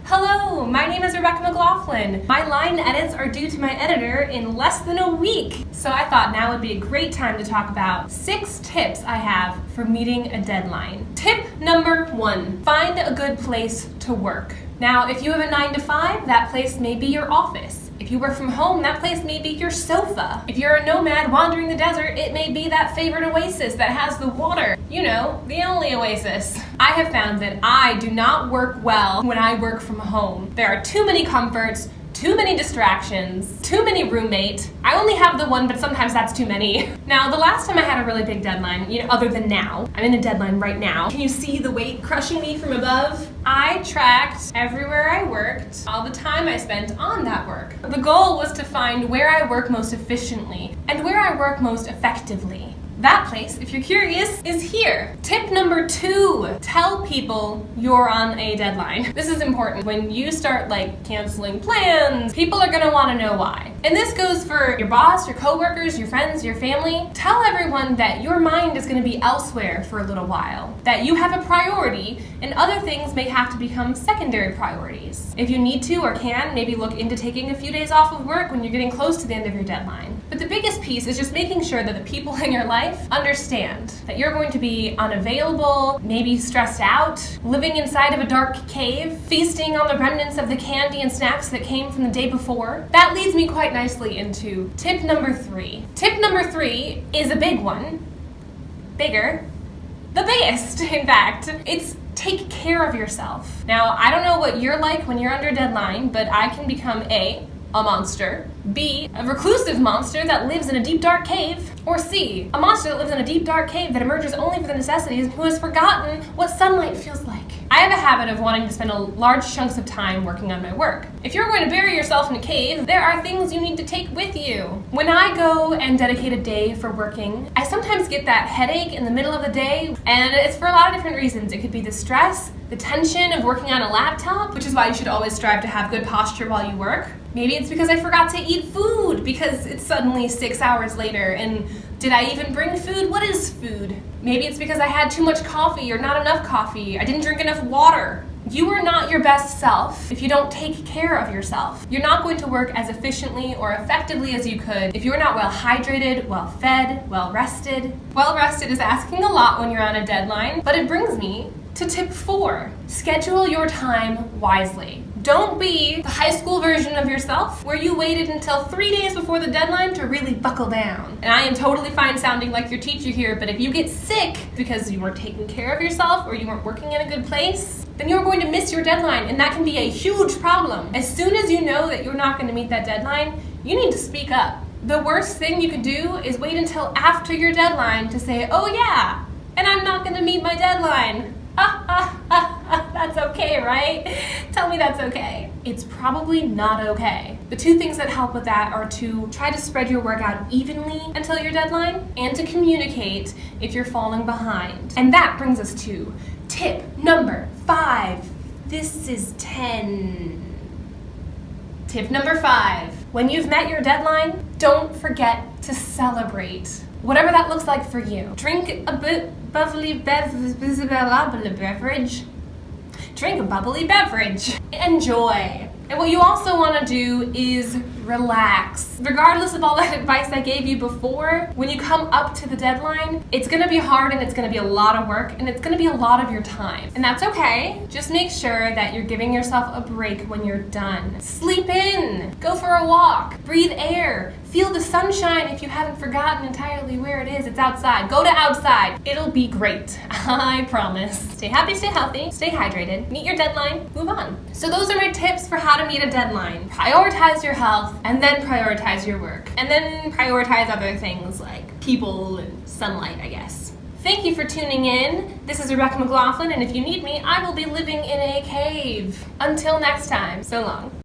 Hello, my name is McLaughlin. My line edits are due to my editor in less than a week. So I thought now would be a great time to talk about 6 tips I have for meeting a deadline. Tip number 1, find a good place to work. Now, if you have a 9 to 5, that place may be your office. If you work from home, that place may be your sofa. If you're a nomad wandering the desert, it may be that favorite oasis that has the water. You know, the only oasis. I have found that I do not work well when I work from home. There are too many comforts, too many distractions, too many roommates. I only have the one, but sometimes that's too many. Now, the last time I had a really big deadline, other than now, I'm in a deadline right now. Can you see the weight crushing me from above? I tracked everywhere I worked, all the time I spent on that work. The goal was to find where I work most efficiently and where I work most effectively. That place, if you're curious, is here. Tip number 2, tell people you're on a deadline. This is important. When you start canceling plans, people are gonna wanna know why. And this goes for your boss, your coworkers, your friends, your family. Tell everyone that your mind is gonna be elsewhere for a little while, that you have a priority and other things may have to become secondary priorities. If you need to or can, maybe look into taking a few days off of work when you're getting close to the end of your deadline. But the biggest piece is just making sure that the people in your life understand that you're going to be unavailable, maybe stressed out, living inside of a dark cave, feasting on the remnants of the candy and snacks that came from the day before. That leads me quite nicely into tip number 3. Tip number 3 is a big one. Bigger. The biggest, in fact. It's take care of yourself. Now, I don't know what you're like when you're under deadline, but I can become A, a monster, B, a reclusive monster that lives in a deep dark cave, or C, a monster that lives in a deep dark cave that emerges only for the necessities and who has forgotten what sunlight feels like. I have a habit of wanting to spend large chunks of time working on my work. If you're going to bury yourself in a cave, there are things you need to take with you. When I go and dedicate a day for working, I sometimes get that headache in the middle of the day, and it's for a lot of different reasons. It could be the stress, the tension of working on a laptop, which is why you should always strive to have good posture while you work. Maybe it's because I forgot to eat food because it's suddenly 6 hours later, and did I even bring food? What is food? Maybe it's because I had too much coffee or not enough coffee. I didn't drink enough water. You are not your best self if you don't take care of yourself. You're not going to work as efficiently or effectively as you could if you're not well hydrated, well fed, well rested. Well rested is asking a lot when you're on a deadline, but it brings me to tip 4. Schedule your time wisely. Don't be the high school version of yourself where you waited until 3 days before the deadline to really buckle down. And I am totally fine sounding like your teacher here, but if you get sick because you weren't taking care of yourself or you weren't working in a good place, then you're going to miss your deadline, and that can be a huge problem. As soon as you know that you're not going to meet that deadline, you need to speak up. The worst thing you could do is wait until after your deadline to say, oh yeah, and I'm not going to meet my deadline. That's okay, right? Tell me that's okay. It's probably not okay. The 2 things that help with that are to try to spread your work out evenly until your deadline and to communicate if you're falling behind. And that brings us to tip number 5. This is 10. Tip number 5. When you've met your deadline, don't forget to celebrate. Whatever that looks like for you. Drink a bubbly beverage. Drink a bubbly beverage. Enjoy. And what you also want to do is relax. Regardless of all that advice I gave you before, when you come up to the deadline, it's going to be hard and it's going to be a lot of work and it's going to be a lot of your time. And that's okay. Just make sure that you're giving yourself a break when you're done. Sleep in. Go for a walk. Breathe air. Feel the sunshine if you haven't forgotten entirely where it is. It's outside. Go to outside. It'll be great. I promise. Stay happy, stay healthy, stay hydrated, meet your deadline, move on. So those are my tips for how to meet a deadline. Prioritize your health, and then prioritize your work. And then prioritize other things like people and sunlight, I guess. Thank you for tuning in. This is Rebecca McLaughlin, and if you need me, I will be living in a cave. Until next time, so long.